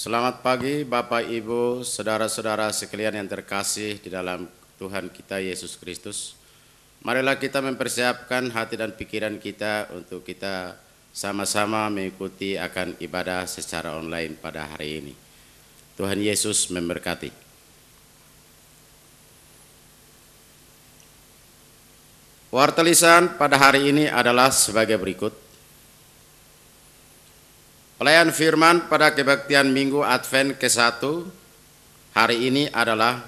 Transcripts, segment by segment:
Selamat pagi Bapak Ibu, saudara-saudara sekalian yang terkasih di dalam Tuhan kita Yesus Kristus. Marilah kita mempersiapkan hati dan pikiran kita untuk kita sama-sama mengikuti akan ibadah secara online pada hari ini. Tuhan Yesus memberkati. Warta lisan pada hari ini adalah sebagai berikut. Pelayan firman pada kebaktian Minggu Advent ke-1 hari ini adalah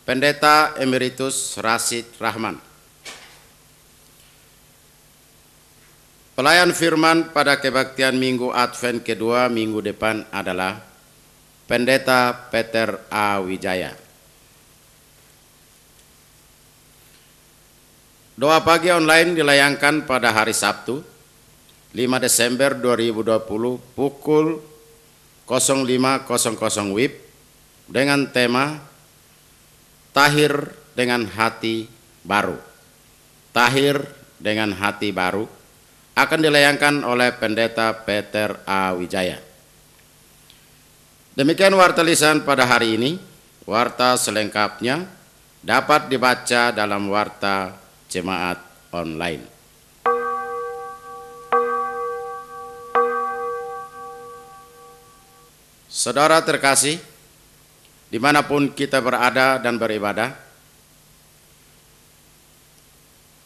Pendeta Emeritus Rashid Rahman. Pelayan firman pada kebaktian Minggu Advent kedua minggu depan adalah Pendeta Peter A. Wijaya. Doa pagi online dilayangkan pada hari Sabtu 5 Desember 2020 pukul 05.00 WIB dengan tema Tahir dengan Hati Baru. Tahir dengan Hati Baru akan dilayangkan oleh Pendeta Peter A. Wijaya. Demikian warta lisan pada hari ini. Warta selengkapnya dapat dibaca dalam warta jemaat online. Saudara terkasih, dimanapun kita berada dan beribadah,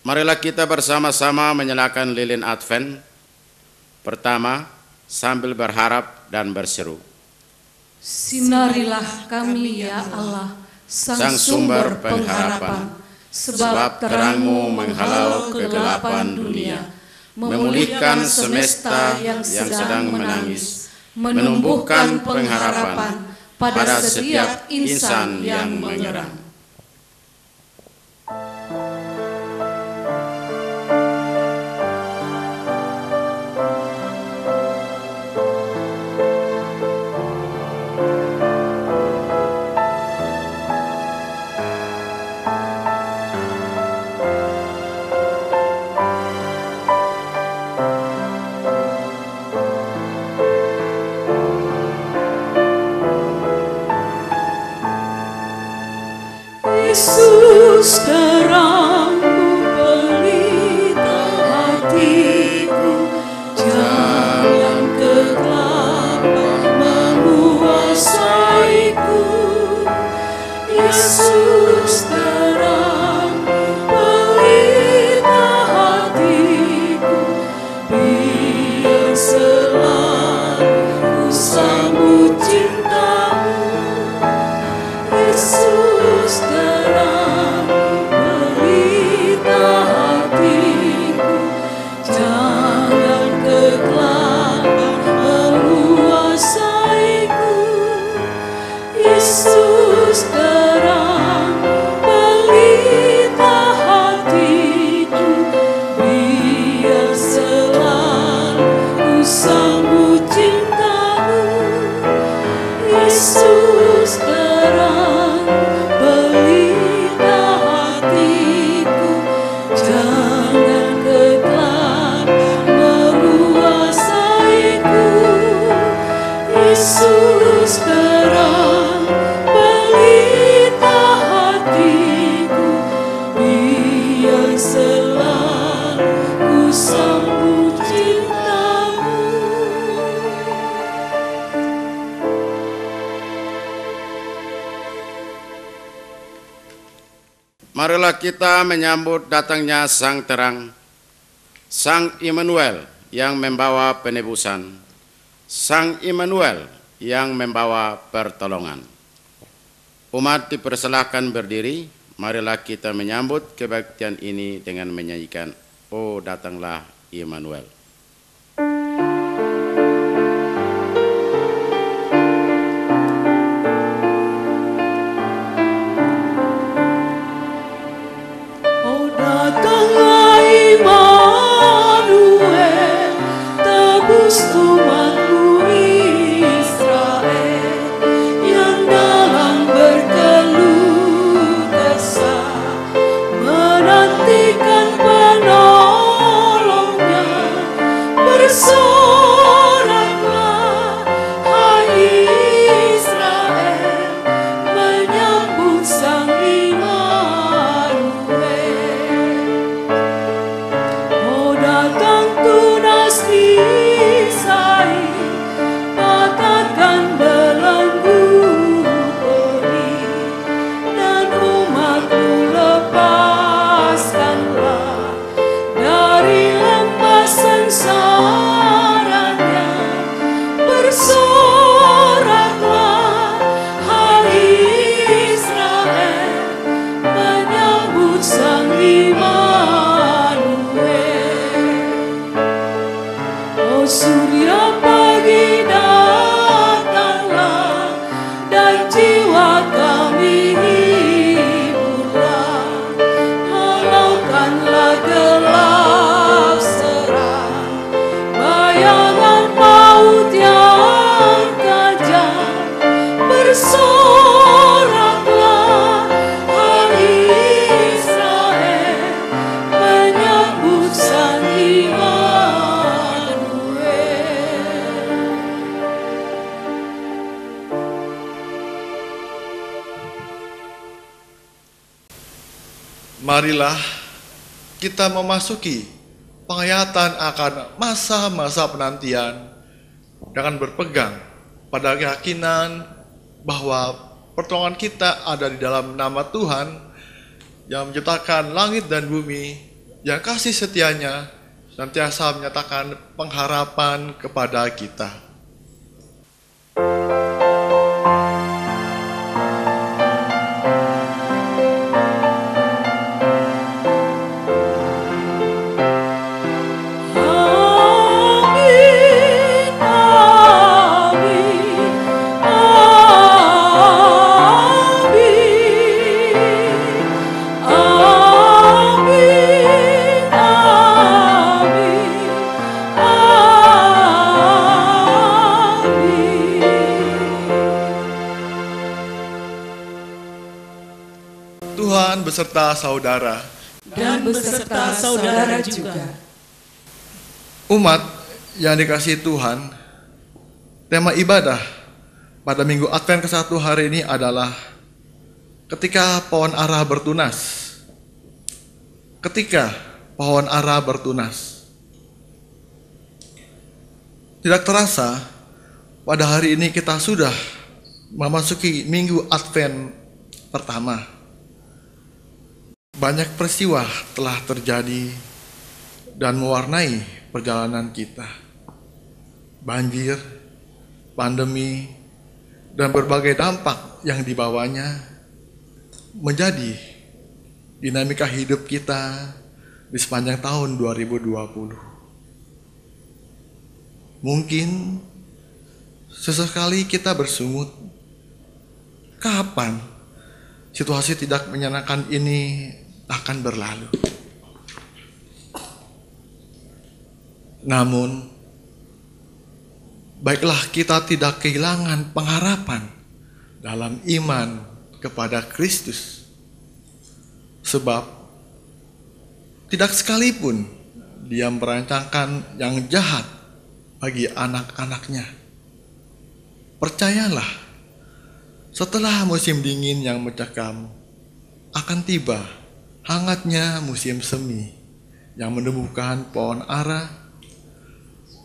marilah kita bersama-sama menyalakan lilin Advent. Pertama, sambil berharap dan berseru. Sinarilah kami ya Allah, Sang Sumber pengharapan, sebab terang-Mu menghalau kegelapan dunia, memulihkan semesta yang sedang menangis, menumbuhkan pengharapan pada setiap insan yang menyerah. Marilah kita menyambut datangnya Sang Terang, Sang Immanuel yang membawa penebusan, Sang Immanuel yang membawa pertolongan. Umat dipersilahkan berdiri, marilah kita menyambut kebaktian ini dengan menyanyikan "Oh datanglah Immanuel". Marilah kita memasuki penghayatan akan masa-masa penantian dengan berpegang pada keyakinan bahwa pertolongan kita ada di dalam nama Tuhan yang menciptakan langit dan bumi, yang kasih setianya senantiasa menyatakan pengharapan kepada kita. Beserta saudara dan beserta saudara juga. Umat yang dikasihi Tuhan, tema ibadah pada Minggu Advent ke-1 hari ini adalah ketika pohon ara bertunas. Ketika pohon ara bertunas. Tidak terasa pada hari ini kita sudah memasuki Minggu Advent pertama. Banyak peristiwa telah terjadi dan mewarnai perjalanan kita. Banjir, pandemi, dan berbagai dampak yang dibawanya menjadi dinamika hidup kita di sepanjang tahun 2020. Mungkin sesekali kita bersungut, kapan situasi tidak menyenangkan ini akan berlalu. Namun, baiklah kita tidak kehilangan pengharapan dalam iman kepada Kristus. Sebab, tidak sekalipun Dia merancangkan yang jahat bagi anak-anaknya. Percayalah, setelah musim dingin yang mencekam, akan tiba hangatnya musim semi yang menumbuhkan pohon ara,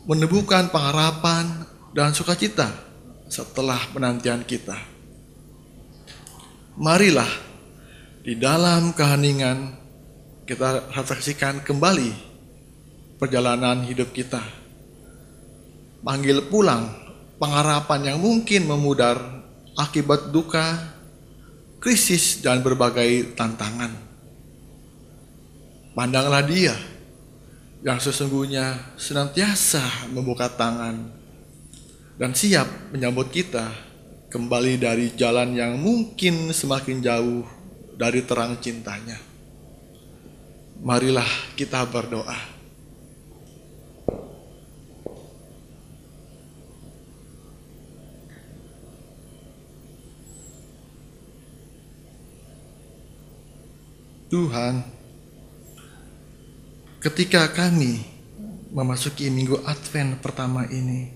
menumbuhkan pengharapan dan sukacita setelah penantian kita. Marilah Di dalam keheningan kita refleksikan kembali perjalanan hidup kita. Panggil pulang pengharapan yang mungkin memudar akibat duka, krisis, dan berbagai tantangan. Pandanglah Dia yang sesungguhnya senantiasa membuka tangan dan siap menyambut kita kembali dari jalan yang mungkin semakin jauh dari terang cintanya. Marilah kita berdoa. Tuhan, ketika kami memasuki minggu Advent pertama ini,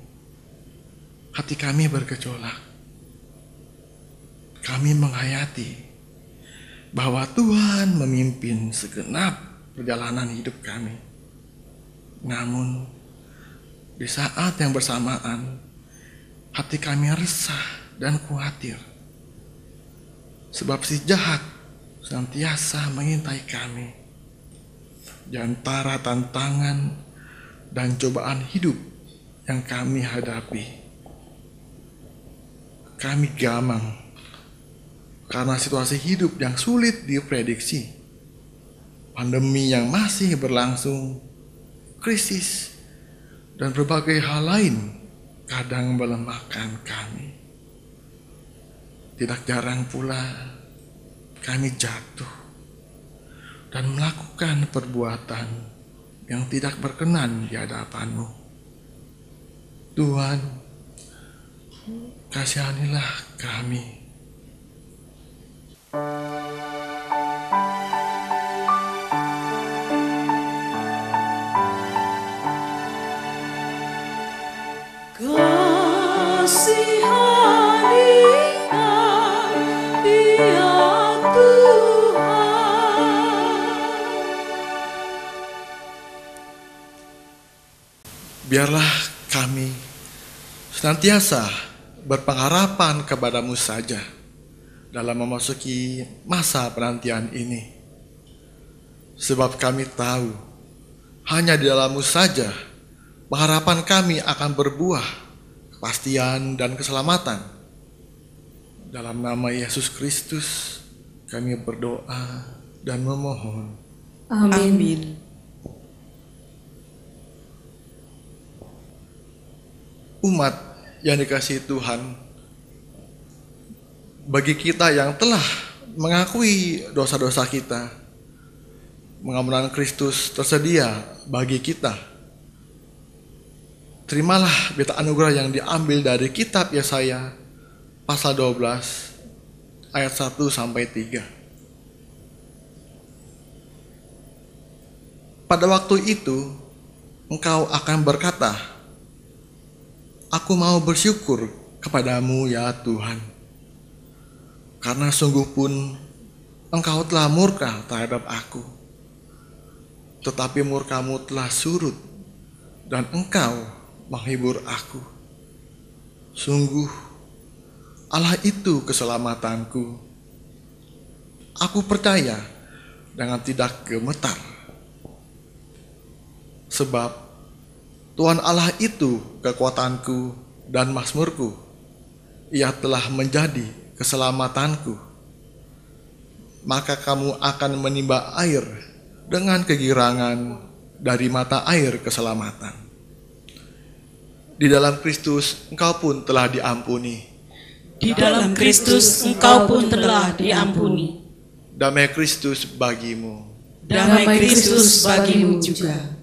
hati kami bergejolak. Kami menghayati bahwa Tuhan memimpin segenap perjalanan hidup kami. Namun, di saat yang bersamaan, hati kami resah dan khawatir. Sebab si jahat senantiasa mengintai kami di antara tantangan dan cobaan hidup yang kami hadapi. Kami gamang karena situasi hidup yang sulit diprediksi, pandemi yang masih berlangsung, krisis, dan berbagai hal lain kadang melemahkan kami. Tidak jarang pula kami jatuh dan melakukan perbuatan yang tidak berkenan di hadapan-Mu. Tuhan, kasihanilah kami. Biarlah kami senantiasa berpengharapan kepada-Mu saja dalam memasuki masa penantian ini. Sebab kami tahu hanya di dalam-Mu saja pengharapan kami akan berbuah kepastian dan keselamatan. Dalam nama Yesus Kristus kami berdoa dan memohon. Amin. Umat yang dikasihi Tuhan, bagi kita yang telah mengakui dosa-dosa kita, pengampunan Kristus tersedia bagi kita. Terimalah berita anugerah yang diambil dari kitab Yesaya pasal 12 ayat 1 sampai 3. Pada waktu itu engkau akan berkata, "Aku mau bersyukur kepadamu ya Tuhan, karena sungguh pun engkau telah murka terhadap aku. Tetapi murkamu telah surut dan engkau menghibur aku. Sungguh Allah itu keselamatanku. Aku percaya dengan tidak gemetar. Sebab Tuhan Allah itu kekuatanku dan mazmurku. Ia telah menjadi keselamatanku. Maka kamu akan menimba air dengan kegirangan dari mata air keselamatan. Di dalam Kristus engkau pun telah diampuni. Di dalam Kristus engkau pun telah diampuni. Damai Kristus bagimu. Damai Kristus bagimu juga.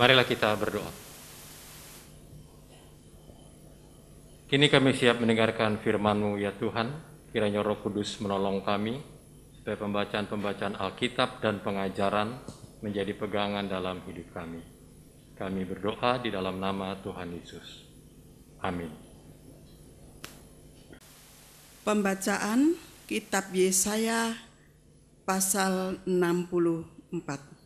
Marilah kita berdoa. Kini kami siap mendengarkan firman-Mu ya Tuhan. Kiranya Roh Kudus menolong kami supaya pembacaan-pembacaan Alkitab dan pengajaran menjadi pegangan dalam hidup kami. Kami berdoa di dalam nama Tuhan Yesus. Amin. Pembacaan Kitab Yesaya pasal 64.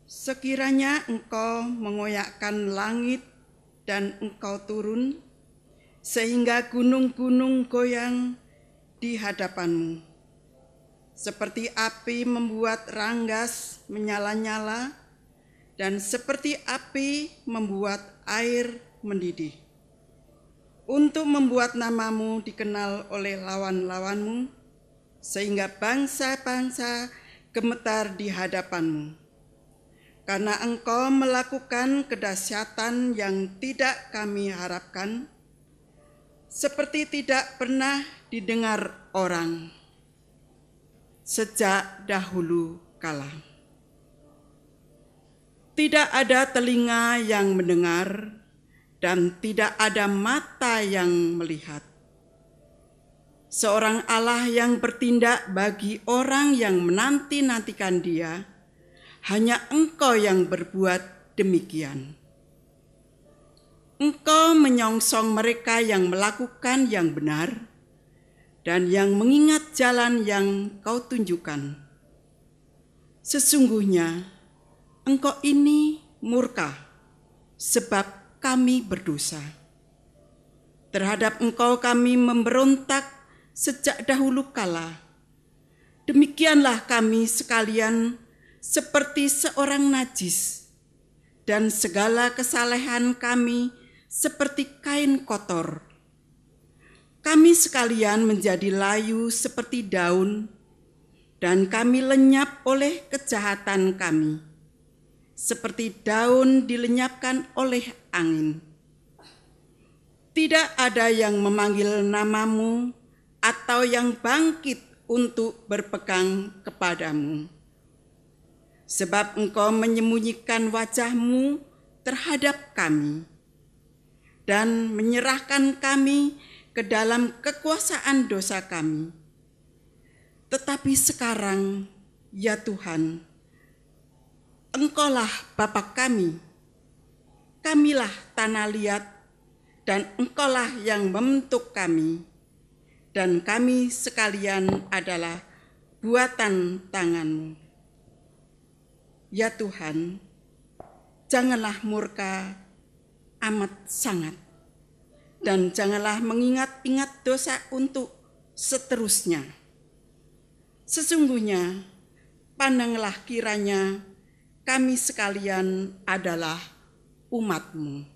Sekiranya engkau mengoyakkan langit dan engkau turun, sehingga gunung-gunung goyang di hadapanmu. Seperti api membuat ranggas menyala-nyala, dan seperti api membuat air mendidih. Untuk membuat namamu dikenal oleh lawan-lawanmu, sehingga bangsa-bangsa gemetar di hadapanmu. Karena engkau melakukan kedahsyatan yang tidak kami harapkan, seperti tidak pernah didengar orang sejak dahulu kala. Tidak ada telinga yang mendengar dan tidak ada mata yang melihat. Seorang Allah yang bertindak bagi orang yang menanti-nantikan Dia, hanya Engkau yang berbuat demikian. Engkau menyongsong mereka yang melakukan yang benar dan yang mengingat jalan yang Kau tunjukkan. Sesungguhnya Engkau ini murka sebab kami berdosa. Terhadap Engkau kami memberontak sejak dahulu kala. Demikianlah kami sekalian seperti seorang najis, dan segala kesalehan kami seperti kain kotor. Kami sekalian menjadi layu seperti daun, dan kami lenyap oleh kejahatan kami, seperti daun dilenyapkan oleh angin. Tidak ada yang memanggil namamu atau yang bangkit untuk berpegang kepadamu. Sebab Engkau menyembunyikan wajah-Mu terhadap kami dan menyerahkan kami ke dalam kekuasaan dosa kami. Tetapi sekarang, ya Tuhan, Engkaulah Bapa kami, kamilah tanah liat, dan Engkaulah yang membentuk kami, dan kami sekalian adalah buatan tangan-Mu. Ya Tuhan, janganlah murka amat sangat, dan janganlah mengingat-ingat dosa untuk seterusnya. Sesungguhnya, pandanglah kiranya kami sekalian adalah umat-Mu.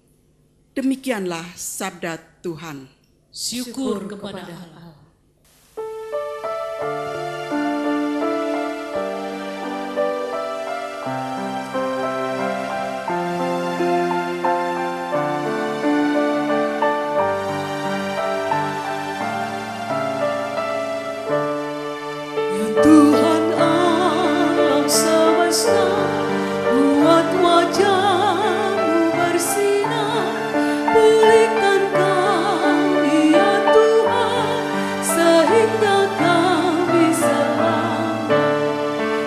Demikianlah sabda Tuhan. Syukur kepada Allah. Tuhan alam semesta, buat wajah-Mu bersinar, pulihkan kami ya Tuhan, sehingga kami selamat.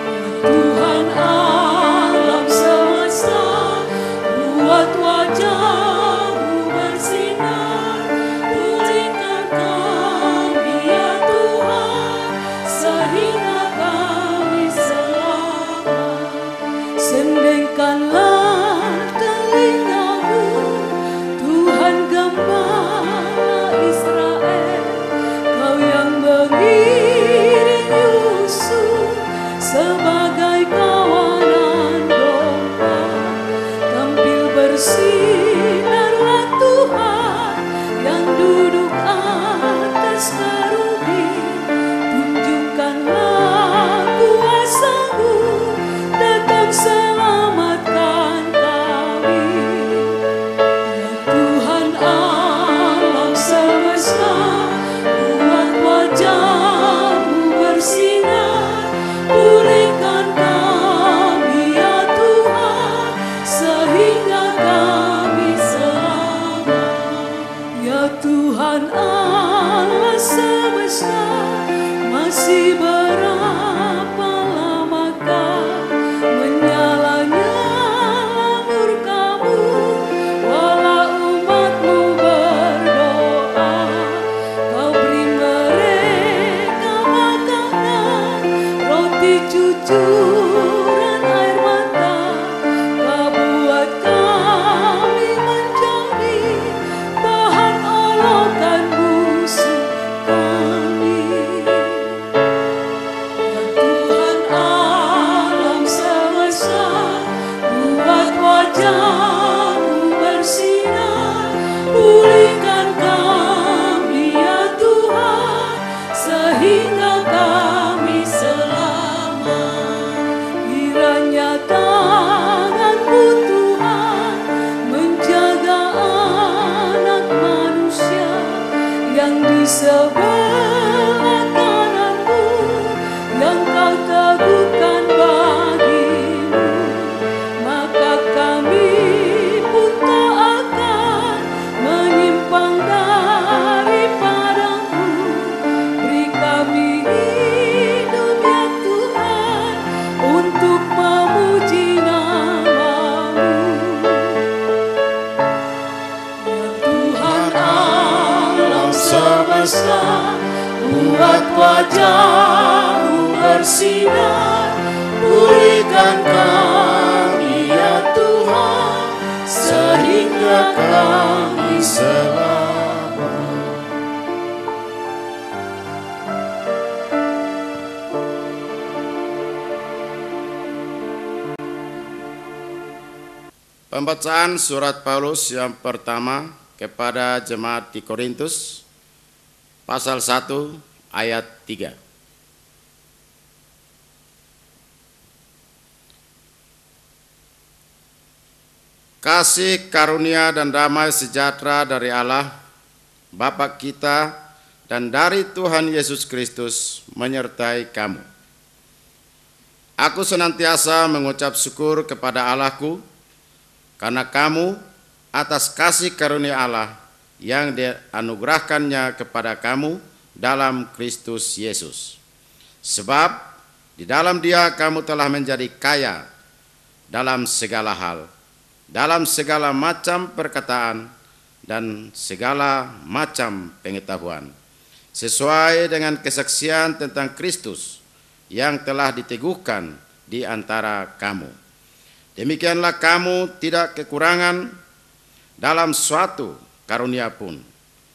Ya Tuhan alam semesta, buat wajah-Mu bersinar, pulihkan kami ya Tuhan, sehingga kami cucuran air mata, Kau buat kami menjadi bahan olokan musuh kami. Ya Tuhan alam semesta, buat wajah-Mu bersinar, pulihkan kami ya Tuhan, sehingga kami selamat. Kiranya tangan-Mu Tuhan menjaga anak manusia yang di sebelah kanan-Mu, yang Kau teguhkan bagi-Mu, maka kami pun tak akan menyimpang daripada-Mu. Beri kami hidup ya Tuhan, untuk memuji nama-Mu. Ya Tuhan alam semesta, buat wajah-Mu bersinar, pulihkan kami ya Tuhan, sehingga kami selamat. Pembacaan surat Paulus yang pertama kepada jemaat di Korintus, pasal 1 ayat 3. Kasih karunia dan damai sejahtera dari Allah, Bapa kita, dan dari Tuhan Yesus Kristus menyertai kamu. Aku senantiasa mengucap syukur kepada Allahku karena kamu atas kasih karunia Allah yang dianugerahkannya kepada kamu dalam Kristus Yesus. Sebab di dalam Dia kamu telah menjadi kaya dalam segala hal, dalam segala macam perkataan dan segala macam pengetahuan, sesuai dengan kesaksian tentang Kristus yang telah diteguhkan di antara kamu. Demikianlah kamu tidak kekurangan dalam suatu karunia pun,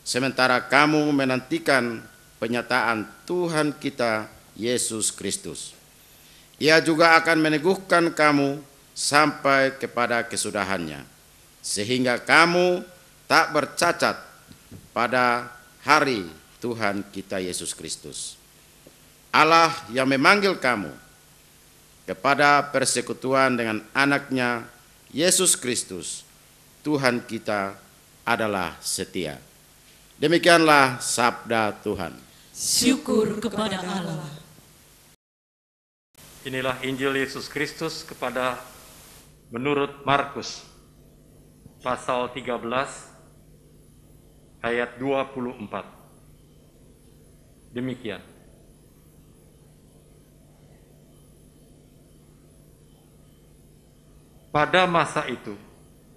sementara kamu menantikan penyataan Tuhan kita Yesus Kristus. Ia juga akan meneguhkan kamu sampai kepada kesudahannya, sehingga kamu tak bercacat pada hari Tuhan kita Yesus Kristus. Allah yang memanggil kamu kepada persekutuan dengan anaknya Yesus Kristus, Tuhan kita adalah setia. Demikianlah sabda Tuhan. Syukur kepada Allah. Inilah Injil Yesus Kristus menurut Markus, pasal 13, ayat 24. Demikian. Pada masa itu,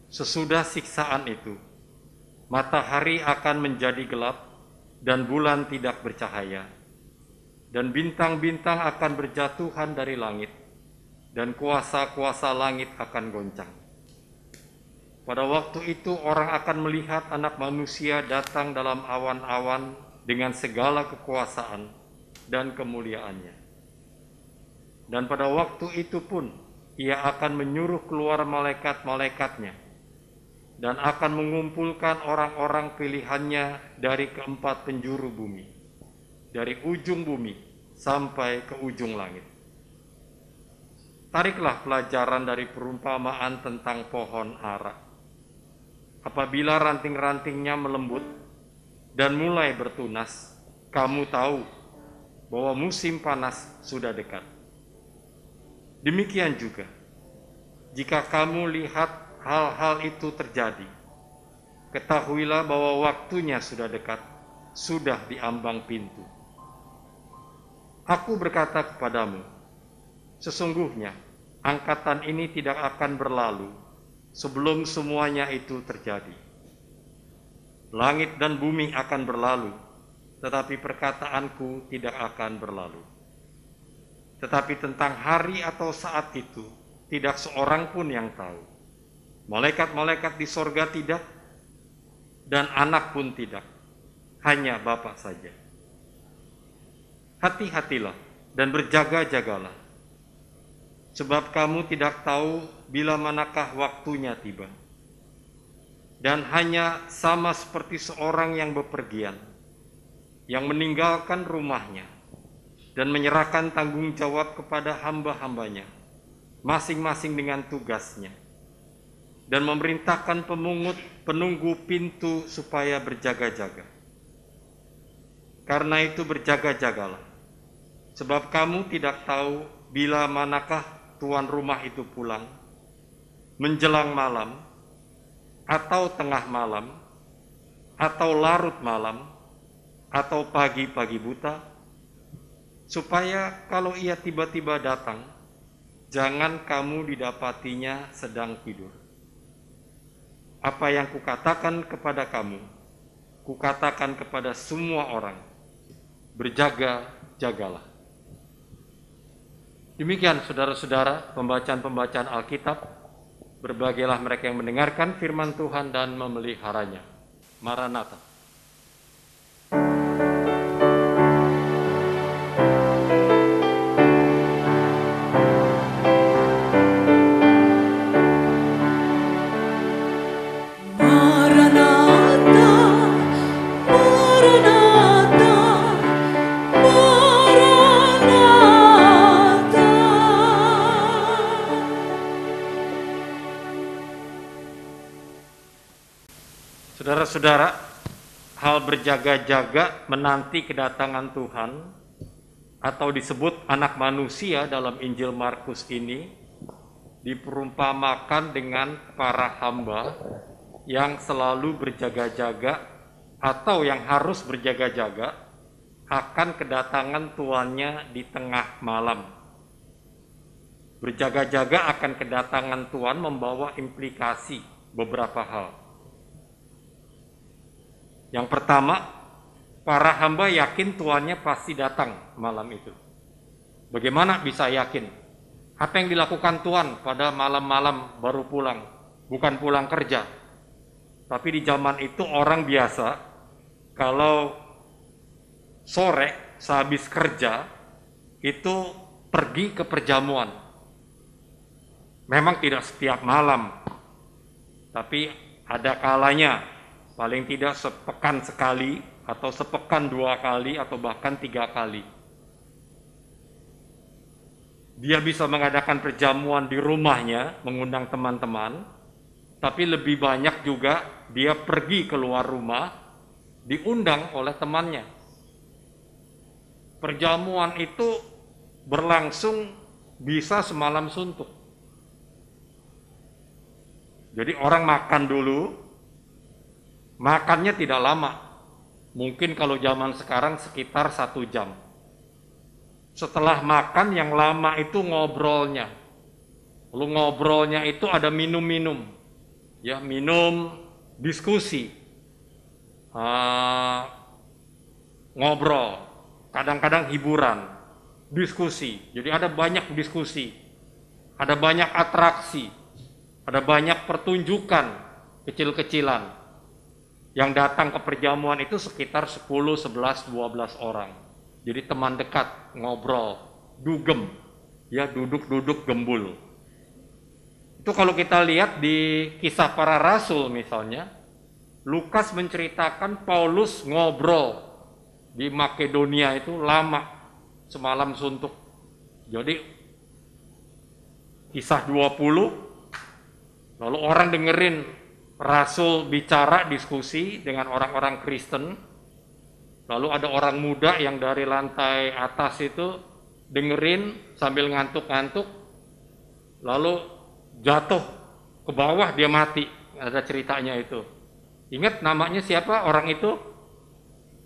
sesudah siksaan itu, matahari akan menjadi gelap dan bulan tidak bercahaya, dan bintang-bintang akan berjatuhan dari langit, dan kuasa-kuasa langit akan goncang. Pada waktu itu orang akan melihat Anak Manusia datang dalam awan-awan dengan segala kekuasaan dan kemuliaannya. Dan pada waktu itu pun Ia akan menyuruh keluar malaikat-malaikatnya dan akan mengumpulkan orang-orang pilihannya dari keempat penjuru bumi, dari ujung bumi sampai ke ujung langit. Tariklah pelajaran dari perumpamaan tentang pohon ara. Apabila ranting-rantingnya melembut dan mulai bertunas, kamu tahu bahwa musim panas sudah dekat. Demikian juga, jika kamu lihat hal-hal itu terjadi, ketahuilah bahwa waktunya sudah dekat, sudah di ambang pintu. Aku berkata kepadamu, sesungguhnya angkatan ini tidak akan berlalu sebelum semuanya itu terjadi. Langit dan bumi akan berlalu, tetapi perkataanku tidak akan berlalu. Tetapi tentang hari atau saat itu, tidak seorang pun yang tahu. Malaikat-malaikat di sorga tidak, dan anak pun tidak. Hanya Bapa saja. Hati-hatilah dan berjaga-jagalah. Sebab kamu tidak tahu bila manakah waktunya tiba. Dan hanya sama seperti seorang yang bepergian, yang meninggalkan rumahnya, dan menyerahkan tanggung jawab kepada hamba-hambanya, masing-masing dengan tugasnya, dan memerintahkan penunggu pintu supaya berjaga-jaga. Karena itu berjaga-jagalah, sebab kamu tidak tahu bila manakah tuan rumah itu pulang, menjelang malam, atau tengah malam, atau larut malam, atau pagi-pagi buta, supaya kalau ia tiba-tiba datang, jangan kamu didapatinya sedang tidur. Apa yang kukatakan kepada kamu, kukatakan kepada semua orang, berjaga-jagalah. Demikian saudara-saudara pembacaan-pembacaan Alkitab. Berbahagialah mereka yang mendengarkan firman Tuhan dan memeliharanya. Maranatha. Saudara-saudara, hal berjaga-jaga menanti kedatangan Tuhan atau disebut anak manusia dalam Injil Markus ini diperumpamakan dengan para hamba yang selalu berjaga-jaga atau yang harus berjaga-jaga akan kedatangan tuannya di tengah malam. Berjaga-jaga akan kedatangan Tuhan membawa implikasi beberapa hal. Yang pertama, para hamba yakin tuannya pasti datang malam itu. Bagaimana bisa yakin? Apa yang dilakukan Tuhan pada malam-malam baru pulang? Bukan pulang kerja. Tapi di zaman itu orang biasa, kalau sore sehabis kerja, itu pergi ke perjamuan. Memang tidak setiap malam, tapi ada kalanya. Paling tidak sepekan sekali, atau sepekan 2 kali, atau bahkan 3 kali. Dia bisa mengadakan perjamuan di rumahnya, mengundang teman-teman, tapi lebih banyak juga dia pergi keluar rumah, diundang oleh temannya. Perjamuan itu berlangsung bisa semalam suntuk. Jadi orang makan dulu, makannya tidak lama, mungkin kalau zaman sekarang sekitar 1 jam. Setelah makan yang lama itu ngobrolnya. Lalu ngobrolnya itu ada minum-minum, ya minum, diskusi, ngobrol, kadang-kadang hiburan, diskusi. Jadi ada banyak diskusi, ada banyak atraksi, ada banyak pertunjukan kecil-kecilan. Yang datang ke perjamuan itu sekitar 10, 11, 12 orang. Jadi teman dekat, ngobrol, dugem, ya duduk-duduk gembul. Itu kalau kita lihat di Kisah Para Rasul misalnya, Lukas menceritakan Paulus ngobrol di Makedonia itu lama, semalam suntuk. Jadi Kisah 20, lalu orang dengerin Rasul bicara, diskusi dengan orang-orang Kristen. Lalu ada orang muda yang dari lantai atas itu dengerin sambil ngantuk-ngantuk. Lalu jatuh ke bawah, dia mati. Ada ceritanya itu. Ingat namanya siapa orang itu?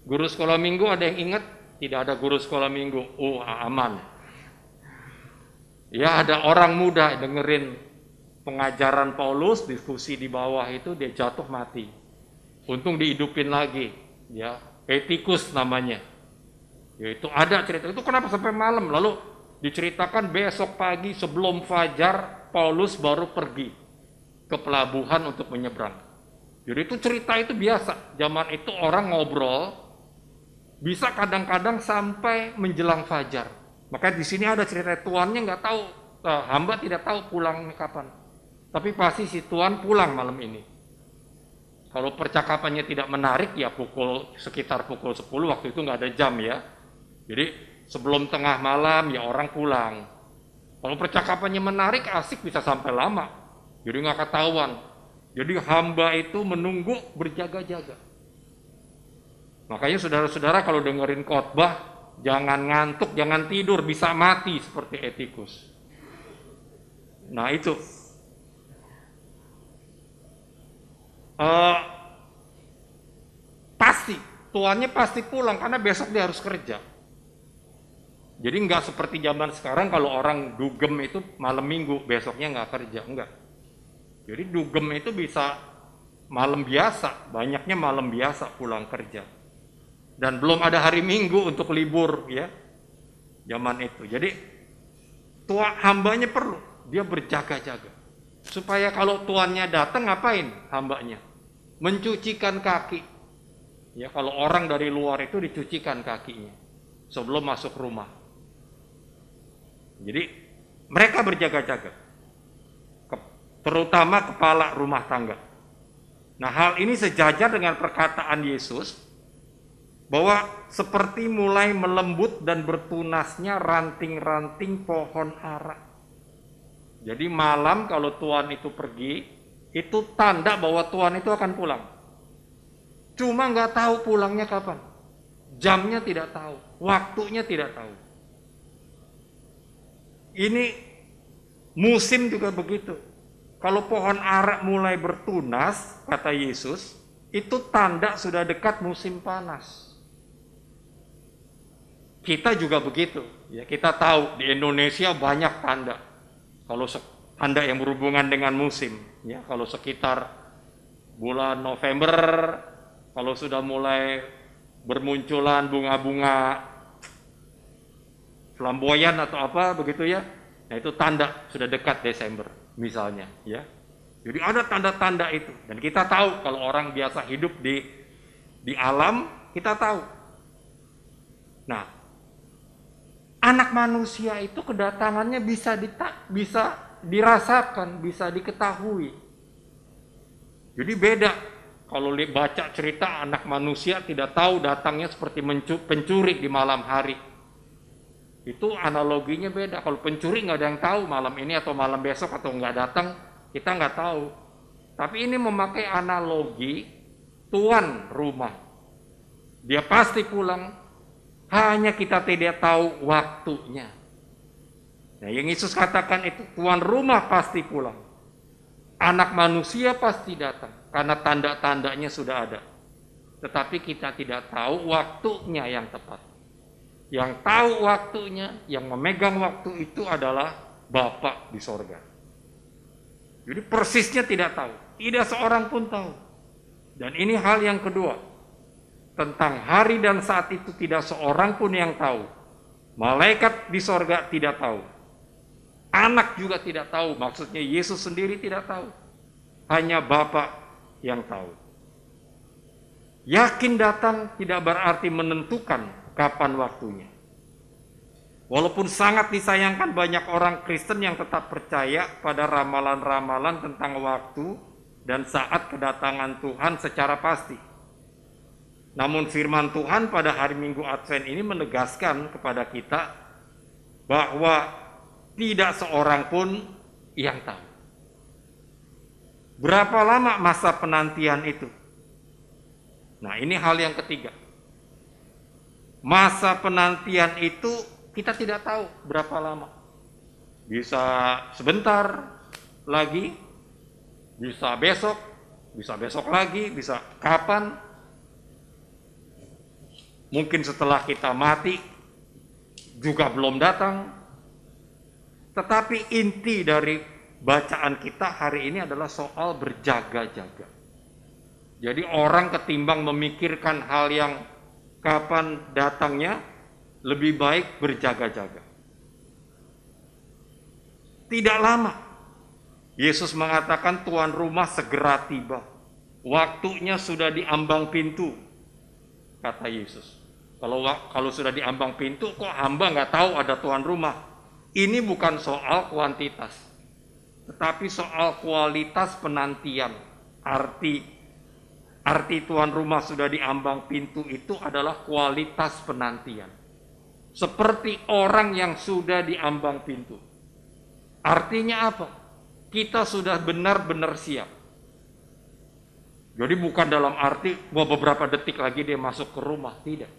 Guru sekolah minggu ada yang ingat? Tidak ada guru sekolah minggu. Aman. Ya ada orang muda dengerin pengajaran Paulus, diskusi di bawah itu, dia jatuh mati. Untung dihidupin lagi, ya Etikus namanya. Ya itu ada cerita itu, kenapa sampai malam? Lalu Diceritakan besok pagi sebelum fajar Paulus baru pergi ke pelabuhan untuk menyeberang. Jadi itu cerita itu biasa. Zaman itu orang ngobrol bisa kadang-kadang sampai menjelang fajar. Makanya di sini ada cerita tuannya nggak tahu, hamba tidak tahu pulangnya kapan. Tapi pasti si tuan pulang malam ini. Kalau percakapannya tidak menarik ya sekitar pukul 10, waktu itu nggak ada jam ya. Jadi sebelum tengah malam ya orang pulang. Kalau percakapannya menarik, asik, bisa sampai lama. Jadi nggak ketahuan. Jadi hamba itu menunggu berjaga-jaga. Makanya saudara-saudara kalau dengerin khotbah, jangan ngantuk, jangan tidur, bisa mati seperti Etikus. Nah itu. Pasti, tuannya pasti pulang karena besok dia harus kerja. Jadi nggak seperti zaman sekarang kalau orang dugem itu malam minggu, besoknya nggak kerja, enggak. Jadi dugem itu bisa malam biasa, banyaknya malam biasa pulang kerja. Dan belum ada hari minggu untuk libur ya, zaman itu. Jadi hambanya perlu, dia berjaga-jaga. Supaya kalau tuannya datang ngapain hambanya? Mencucikan kaki. Ya, kalau orang dari luar itu dicucikan kakinya sebelum masuk rumah. Jadi mereka berjaga-jaga, terutama kepala rumah tangga. Nah, hal ini sejajar dengan perkataan Yesus bahwa seperti mulai melembut dan bertunasnya ranting-ranting pohon ara. Jadi malam kalau Tuhan itu pergi, itu tanda bahwa Tuhan itu akan pulang. Cuma nggak tahu pulangnya kapan. Jamnya tidak tahu, waktunya tidak tahu. Ini musim juga begitu. Kalau pohon ara mulai bertunas, kata Yesus, itu tanda sudah dekat musim panas. Kita juga begitu. Ya, kita tahu di Indonesia banyak tanda. Kalau tanda yang berhubungan dengan musim, ya, kalau sekitar bulan November, kalau sudah mulai bermunculan bunga-bunga flamboyan atau apa begitu ya, nah itu tanda sudah dekat Desember misalnya, ya. Jadi ada tanda-tanda itu, dan kita tahu kalau orang biasa hidup di alam, kita tahu. Nah, anak manusia itu kedatangannya bisa dirasakan, bisa diketahui. Jadi beda. Kalau baca cerita anak manusia tidak tahu datangnya seperti pencuri di malam hari. Itu analoginya beda. Kalau pencuri nggak ada yang tahu malam ini atau malam besok atau nggak datang, kita nggak tahu. Tapi ini memakai analogi tuan rumah. Dia pasti pulang, hanya kita tidak tahu waktunya. Nah, yang Yesus katakan itu, tuan rumah pasti pulang. Anak manusia pasti datang. Karena tanda-tandanya sudah ada. Tetapi kita tidak tahu waktunya yang tepat. Yang tahu waktunya, yang memegang waktu itu adalah Bapa di sorga. Jadi persisnya tidak tahu. Tidak seorang pun tahu. Dan ini hal yang kedua. Tentang hari dan saat itu tidak seorang pun yang tahu. Malaikat di sorga tidak tahu. Anak juga tidak tahu. Maksudnya Yesus sendiri tidak tahu. Hanya Bapa yang tahu. Yakin datang tidak berarti menentukan kapan waktunya. Walaupun sangat disayangkan banyak orang Kristen yang tetap percaya pada ramalan-ramalan tentang waktu dan saat kedatangan Tuhan secara pasti. Namun firman Tuhan pada hari Minggu Advent ini menegaskan kepada kita bahwa tidak seorang pun yang tahu. Berapa lama masa penantian itu? Nah, ini hal yang ketiga. Masa penantian itu kita tidak tahu berapa lama. Bisa sebentar lagi, bisa besok lagi, bisa kapan. Mungkin setelah kita mati juga belum datang. Tetapi inti dari bacaan kita hari ini adalah soal berjaga-jaga. Jadi orang ketimbang memikirkan hal yang kapan datangnya, lebih baik berjaga-jaga. Tidak lama. Yesus mengatakan tuan rumah segera tiba. Waktunya sudah di ambang pintu, kata Yesus. Kalau sudah di ambang pintu, kok hamba nggak tahu ada tuan rumah? Ini bukan soal kuantitas, tetapi soal kualitas penantian. Arti tuan rumah sudah di ambang pintu itu adalah kualitas penantian. Seperti orang yang sudah di ambang pintu. Artinya apa? Kita sudah benar-benar siap. Jadi bukan dalam arti beberapa detik lagi dia masuk ke rumah, tidak.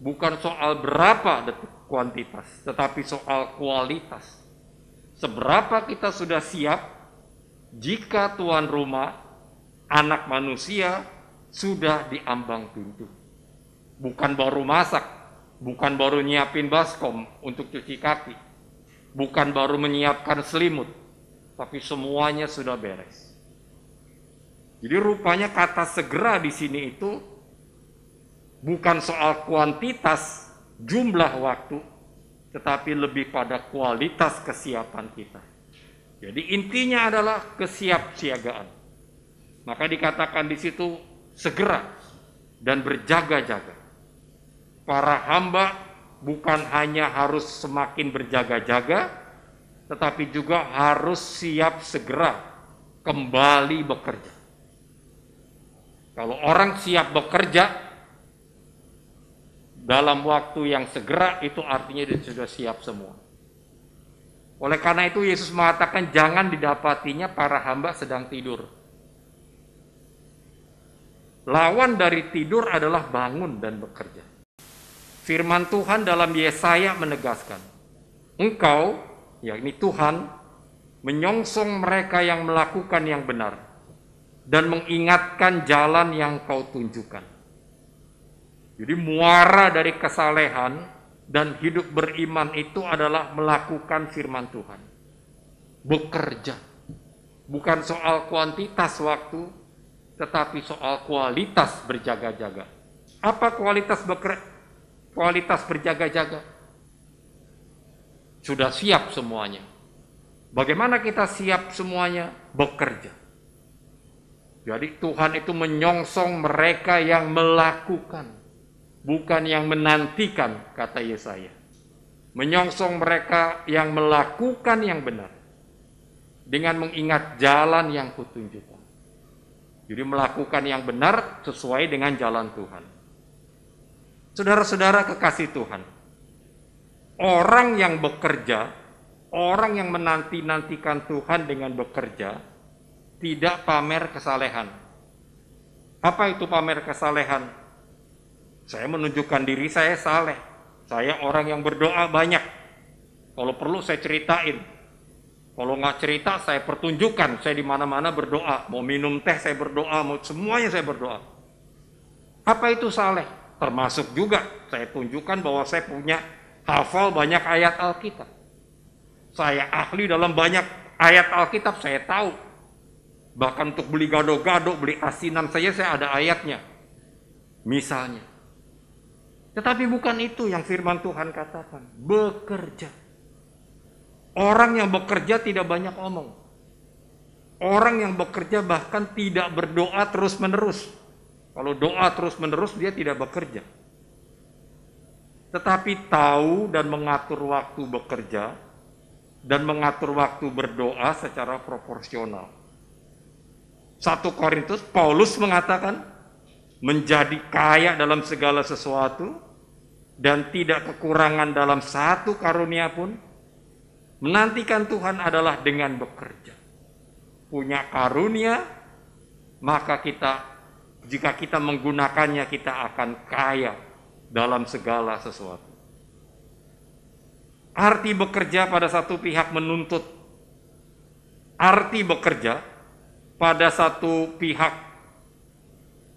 Bukan soal berapa detik kuantitas, tetapi soal kualitas. Seberapa kita sudah siap jika tuan rumah, anak manusia, sudah di ambang pintu. Bukan baru masak, bukan baru nyiapin baskom untuk cuci kaki, bukan baru menyiapkan selimut, tapi semuanya sudah beres. Jadi rupanya kata segera di sini itu bukan soal kuantitas, jumlah waktu, tetapi lebih pada kualitas kesiapan kita. Jadi intinya adalah kesiapsiagaan. Maka dikatakan di situ segera dan berjaga-jaga. Para hamba bukan hanya harus semakin berjaga-jaga, tetapi juga harus siap segera kembali bekerja. Kalau orang siap bekerja dalam waktu yang segera, itu artinya dia sudah siap semua. Oleh karena itu Yesus mengatakan jangan didapatinya para hamba sedang tidur. Lawan dari tidur adalah bangun dan bekerja. Firman Tuhan dalam Yesaya menegaskan, Engkau, yakni Tuhan, menyongsong mereka yang melakukan yang benar dan mengingatkan jalan yang Kau tunjukkan. Jadi muara dari kesalehan dan hidup beriman itu adalah melakukan firman Tuhan. Bekerja. Bukan soal kuantitas waktu, tetapi soal kualitas berjaga-jaga. Apa kualitas berjaga-jaga? Sudah siap semuanya. Bagaimana kita siap semuanya? Bekerja. Jadi Tuhan itu menyongsong mereka yang melakukan, bukan yang menantikan, kata Yesaya. Menyongsong mereka yang melakukan yang benar, dengan mengingat jalan yang kutunjukkan. Jadi melakukan yang benar sesuai dengan jalan Tuhan. Saudara-saudara kekasih Tuhan, orang yang bekerja, orang yang menanti-nantikan Tuhan dengan bekerja, tidak pamer kesalehan. Apa itu pamer kesalehan? Saya menunjukkan diri saya saleh. Saya orang yang berdoa banyak. Kalau perlu saya ceritain. Kalau nggak cerita saya pertunjukkan. Saya di mana-mana berdoa. Mau minum teh saya berdoa. Mau semuanya saya berdoa. Apa itu saleh? Termasuk juga saya tunjukkan bahwa saya punya hafal banyak ayat Alkitab. Saya ahli dalam banyak ayat Alkitab. Saya tahu. Bahkan untuk beli gado-gado, beli asinan saja saya ada ayatnya. Misalnya. Tetapi bukan itu yang firman Tuhan katakan. Bekerja. Orang yang bekerja tidak banyak omong. Orang yang bekerja bahkan tidak berdoa terus-menerus. Kalau doa terus-menerus dia tidak bekerja. Tetapi tahu dan mengatur waktu bekerja dan mengatur waktu berdoa secara proporsional. 1 Korintus, Paulus mengatakan, menjadi kaya dalam segala sesuatu dan tidak kekurangan dalam satu karunia pun, menantikan Tuhan adalah dengan bekerja. Punya karunia, maka jika kita menggunakannya, kita akan kaya dalam segala sesuatu. Arti bekerja pada satu pihak menuntut. Arti bekerja pada satu pihak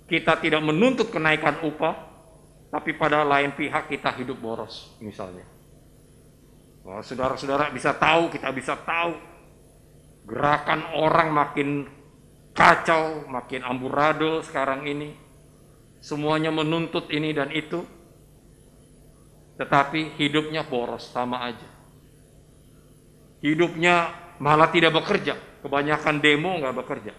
kita tidak menuntut kenaikan upah, tapi pada lain pihak kita hidup boros misalnya. Wah, saudara-saudara bisa tahu, kita bisa tahu gerakan orang makin kacau, makin amburadul sekarang ini. Semuanya menuntut ini dan itu, tetapi hidupnya boros sama aja. hidupnya malah tidak bekerja, kebanyakan demo nggak bekerja.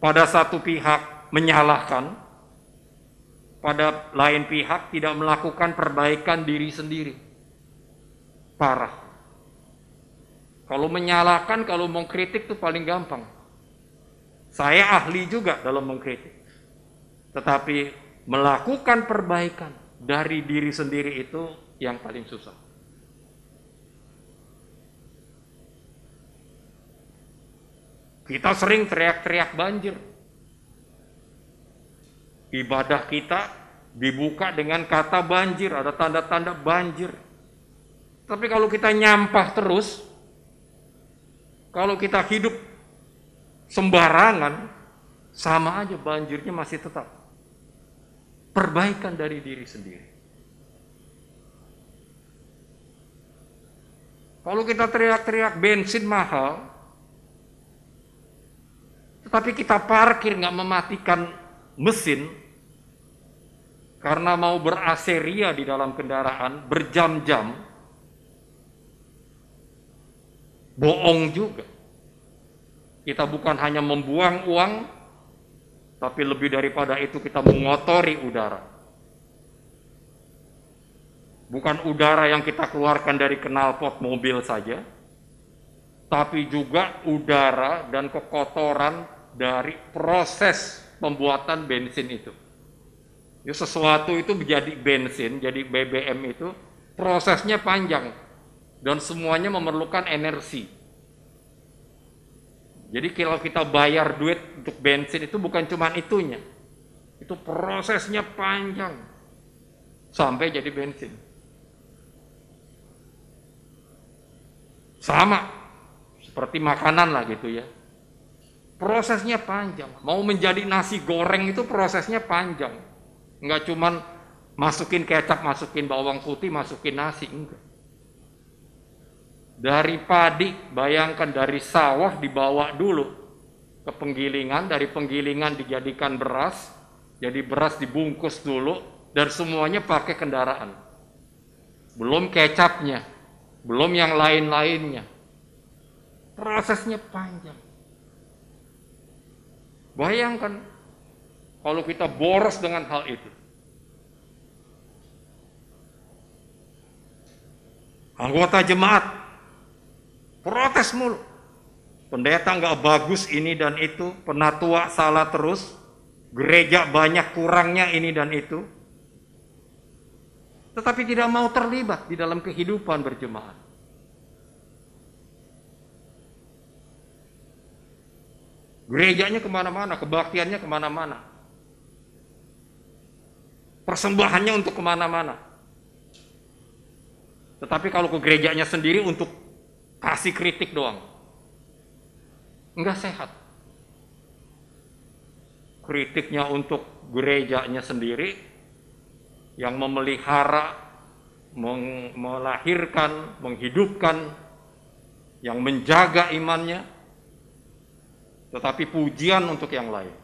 Pada satu pihak menyalahkan, pada lain pihak tidak melakukan perbaikan diri sendiri. Parah. Kalau menyalahkan, kalau mau kritik itu paling gampang. Saya ahli juga dalam mengkritik. Tetapi melakukan perbaikan dari diri sendiri itu yang paling susah. Kita sering teriak-teriak banjir. Ibadah kita dibuka dengan kata banjir, ada tanda-tanda banjir. Tapi kalau kita nyampah terus, kalau kita hidup sembarangan, sama aja banjirnya masih tetap. Perbaikan dari diri sendiri. Kalau kita teriak-teriak bensin mahal, tetapi kita parkir nggak mematikan mesin, karena mau beraseria di dalam kendaraan berjam-jam, bohong juga. Kita bukan hanya membuang uang, tapi lebih daripada itu kita mengotori udara. Bukan udara yang kita keluarkan dari knalpot mobil saja, tapi juga udara dan kekotoran dari proses pembuatan bensin itu. Ya, sesuatu itu menjadi bensin, jadi BBM itu prosesnya panjang dan semuanya memerlukan energi. Jadi kalau kita bayar duit untuk bensin itu bukan cuma itunya, itu prosesnya panjang sampai jadi bensin. Sama seperti makanan lah gitu ya, prosesnya panjang. Mau menjadi nasi goreng itu prosesnya panjang. Enggak cuman masukin kecap, masukin bawang putih, masukin nasi, enggak. Dari padi, bayangkan dari sawah dibawa dulu ke penggilingan, dari penggilingan dijadikan beras, jadi beras dibungkus dulu, dan semuanya pakai kendaraan. Belum kecapnya, belum yang lain-lainnya. Prosesnya panjang. Bayangkan kalau kita boros dengan hal itu. Anggota jemaat protes mulu. Pendeta nggak bagus ini dan itu, penatua salah terus, gereja banyak kurangnya ini dan itu. Tetapi tidak mau terlibat di dalam kehidupan berjemaat. Gerejanya kemana-mana, kebaktiannya kemana-mana. Persembahannya untuk kemana-mana. Tetapi kalau ke gerejanya sendiri untuk kasih kritik doang, enggak sehat. Kritiknya untuk gerejanya sendiri, yang memelihara, melahirkan, menghidupkan, yang menjaga imannya, tetapi pujian untuk yang lain.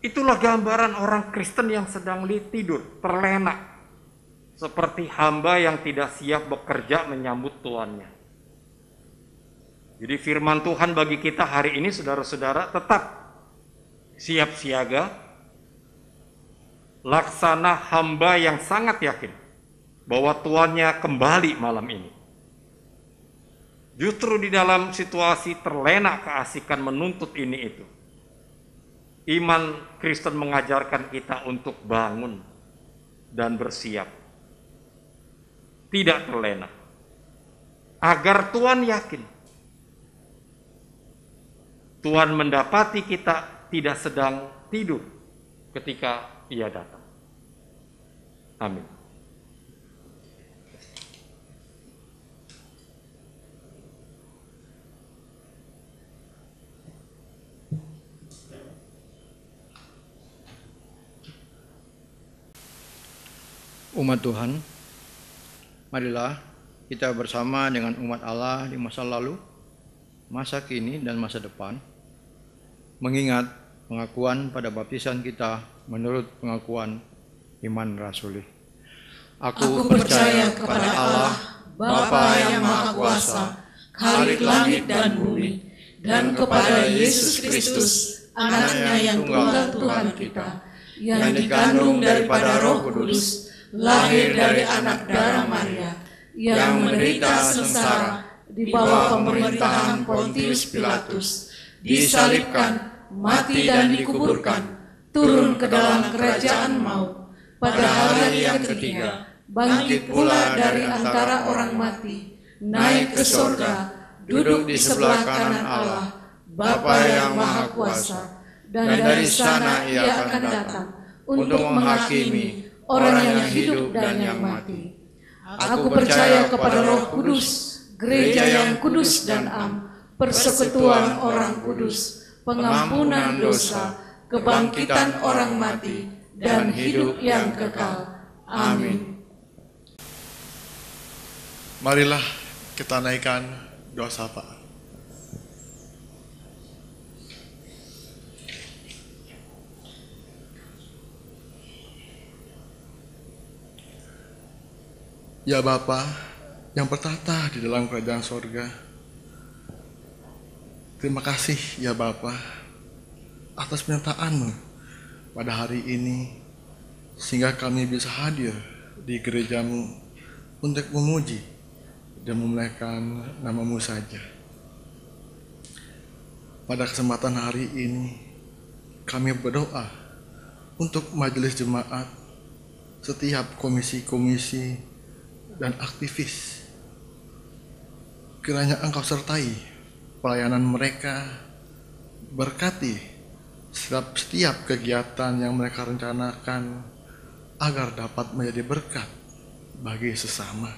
Itulah gambaran orang Kristen yang sedang tidur, terlena. Seperti hamba yang tidak siap bekerja menyambut tuannya. Jadi firman Tuhan bagi kita hari ini, saudara-saudara, tetap siap siaga, laksana hamba yang sangat yakin bahwa tuannya kembali malam ini. Justru di dalam situasi terlena keasikan menuntut ini itu, iman Kristen mengajarkan kita untuk bangun dan bersiap. Tidak terlena. Agar Tuhan yakin. Tuhan mendapati kita tidak sedang tidur ketika Ia datang. Amin. Umat Tuhan, marilah kita bersama dengan umat Allah di masa lalu, masa kini, dan masa depan, mengingat pengakuan pada baptisan kita menurut pengakuan iman rasuli. Aku percaya kepada Allah, Bapa yang Maha Kuasa, Khalik langit dan bumi, dan kepada Yesus Kristus, Anaknya yang tunggal Tuhan kita, yang dikandung daripada Roh Kudus, lahir dari anak darah Maria, yang menderita sengsara di bawah pemerintahan Pontius Pilatus, disalibkan, mati dan dikuburkan, turun ke dalam kerajaan maut, pada hari yang ketiga, bangkit pula dari antara orang mati, naik ke surga, duduk di sebelah kanan Allah, Bapa yang Maha Kuasa, dan dari sana Ia akan datang untuk menghakimi orang yang hidup dan yang mati. Aku percaya kepada Roh Kudus, gereja yang kudus dan am, persekutuan orang kudus, pengampunan dosa, kebangkitan orang mati, dan hidup yang kekal. Amin. Marilah kita naikkan doa syafaat. Ya Bapa yang bertata di dalam kerajaan sorga, terima kasih ya Bapa atas penyertaan-Mu pada hari ini, sehingga kami bisa hadir di gereja-Mu untuk memuji dan memuliakan nama-Mu saja. Pada kesempatan hari ini, kami berdoa untuk majelis jemaat, setiap komisi-komisi dan aktivis. Kiranya Engkau sertai pelayanan mereka, berkati setiap kegiatan yang mereka rencanakan, agar dapat menjadi berkat bagi sesama.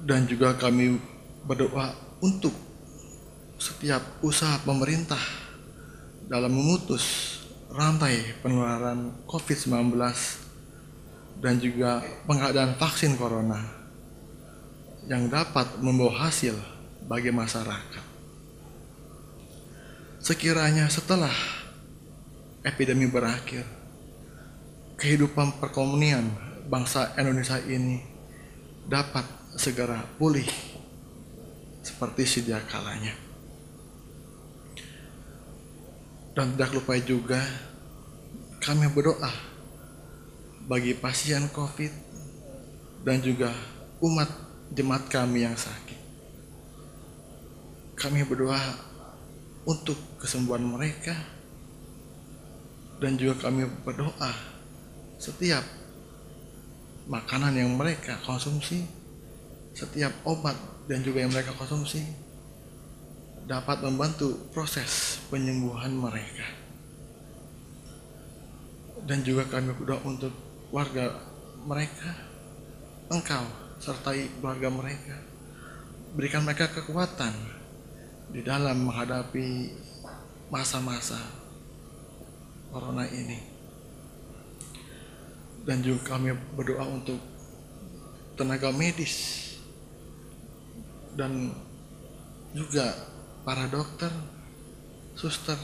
Dan juga kami berdoa untuk setiap usaha pemerintah dalam memutus rantai penularan COVID-19 dan juga pengadaan vaksin corona yang dapat membawa hasil bagi masyarakat. Sekiranya setelah epidemi berakhir, kehidupan perekonomian bangsa Indonesia ini dapat segera pulih seperti sedia kalanya. Dan tidak lupa juga kami berdoa bagi pasien COVID dan juga umat jemaat kami yang sakit. Kami berdoa untuk kesembuhan mereka, dan juga kami berdoa setiap makanan yang mereka konsumsi, setiap obat dan juga yang mereka konsumsi dapat membantu proses penyembuhan mereka. Dan juga kami berdoa untuk warga mereka, Engkau sertai keluarga mereka, berikan mereka kekuatan di dalam menghadapi masa-masa corona ini. Dan juga kami berdoa untuk tenaga medis dan juga para dokter, suster,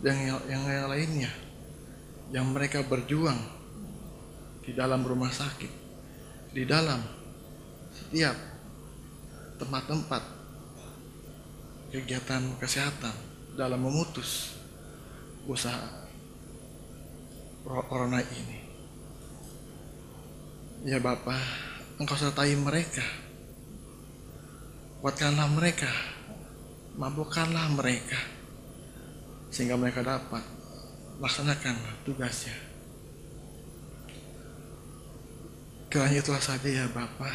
dan yang lainnya, yang mereka berjuang di dalam rumah sakit, di dalam setiap tempat-tempat kegiatan kesehatan dalam memutus usaha corona ini. Ya Bapa, Engkau sertai mereka, kuatkanlah mereka, mampukanlah mereka, sehingga mereka dapat laksanakan tugasnya. Kiranya itulah saja ya Bapa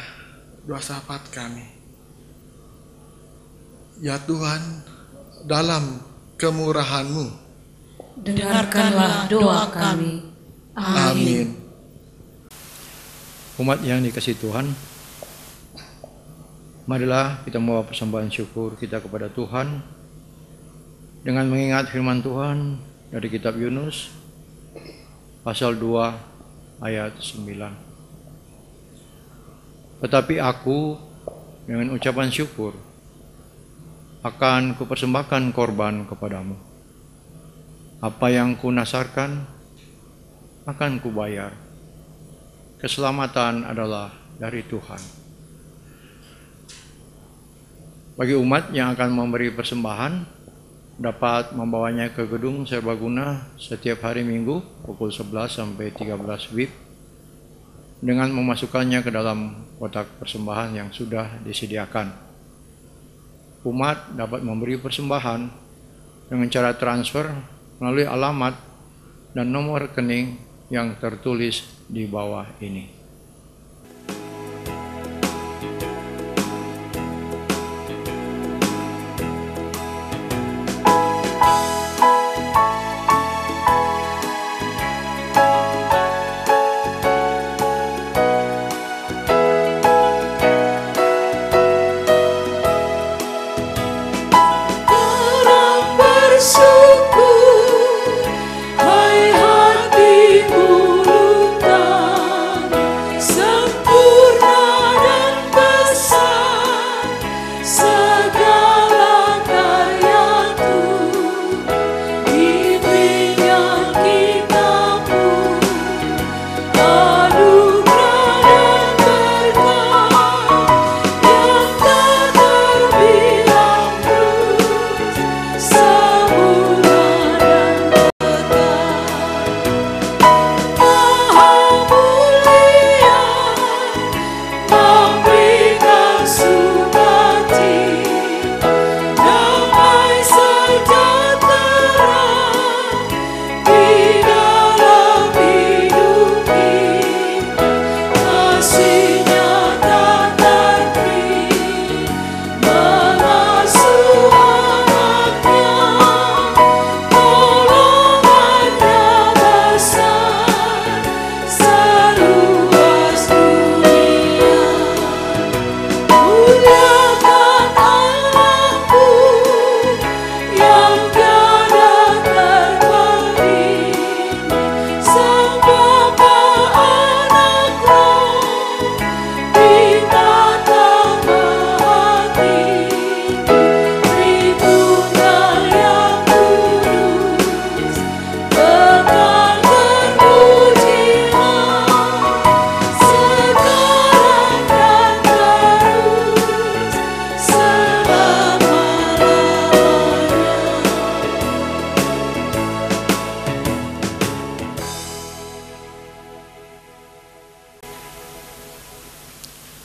doa syafaat kami. Ya Tuhan, dalam kemurahan-Mu, dengarkanlah doa kami. amin. Umat yang dikasihi Tuhan, marilah kita membawa persembahan syukur kita kepada Tuhan dengan mengingat firman Tuhan dari kitab Yunus pasal 2 ayat 9. Tetapi aku dengan ucapan syukur akan kupersembahkan korban kepadamu. Apa yang kunasarkan akan kubayar. Keselamatan adalah dari Tuhan. Bagi umat yang akan memberi persembahan, dapat membawanya ke gedung serbaguna setiap hari Minggu pukul 11 sampai 13 WIB dengan memasukkannya ke dalam kotak persembahan yang sudah disediakan. Umat dapat memberi persembahan dengan cara transfer melalui alamat dan nomor rekening yang tertulis di bawah ini.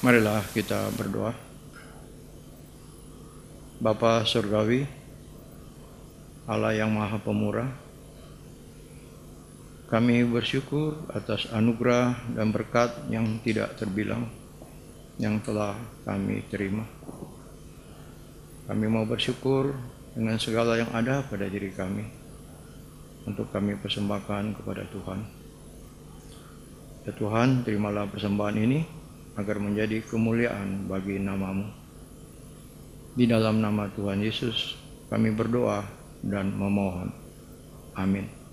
Marilah kita berdoa. Bapa Surgawi, Allah yang Maha Pemurah, kami bersyukur atas anugerah dan berkat yang tidak terbilang yang telah kami terima. Kami mau bersyukur dengan segala yang ada pada diri kami untuk kami persembahkan kepada Tuhan. Ya Tuhan, terimalah persembahan ini agar menjadi kemuliaan bagi nama-Mu. Di dalam nama Tuhan Yesus kami berdoa dan memohon. Amin.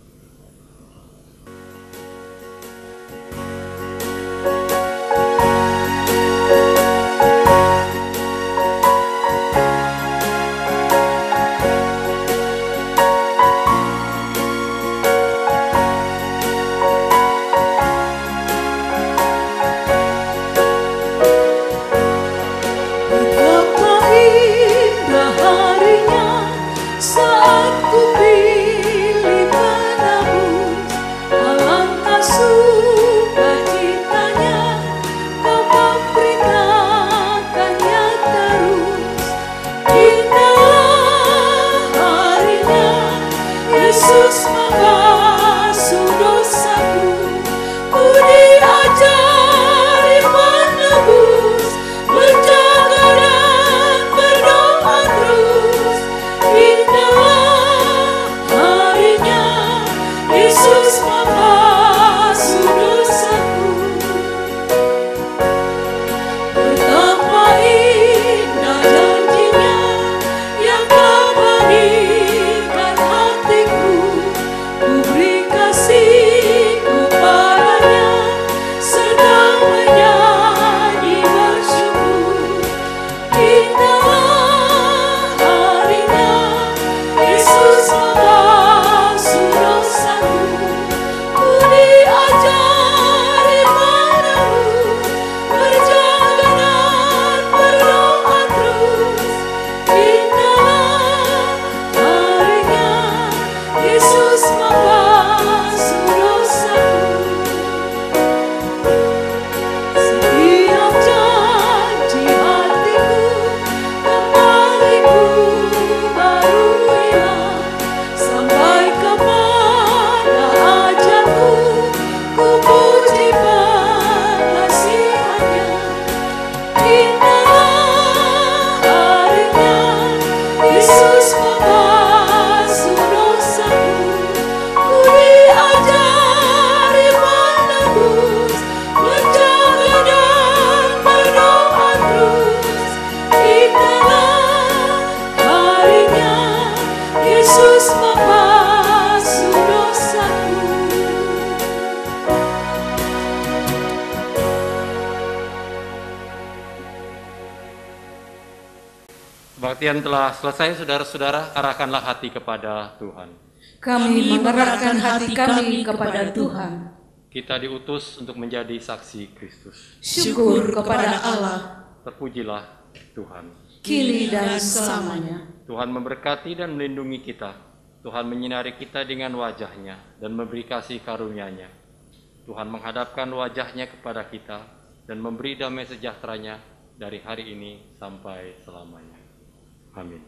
Saat ku pilih Kebaktian telah selesai, saudara-saudara, arahkanlah hati kepada Tuhan. Kami mengerahkan hati kami kepada Tuhan. Kita diutus untuk menjadi saksi Kristus. Syukur kepada Allah. Terpujilah Tuhan. Kini dan selamanya. Tuhan memberkati dan melindungi kita. Tuhan menyinari kita dengan wajah-Nya dan memberi kasih karunia-Nya. Tuhan menghadapkan wajah-Nya kepada kita dan memberi damai sejahtera-Nya dari hari ini sampai selamanya. Amin.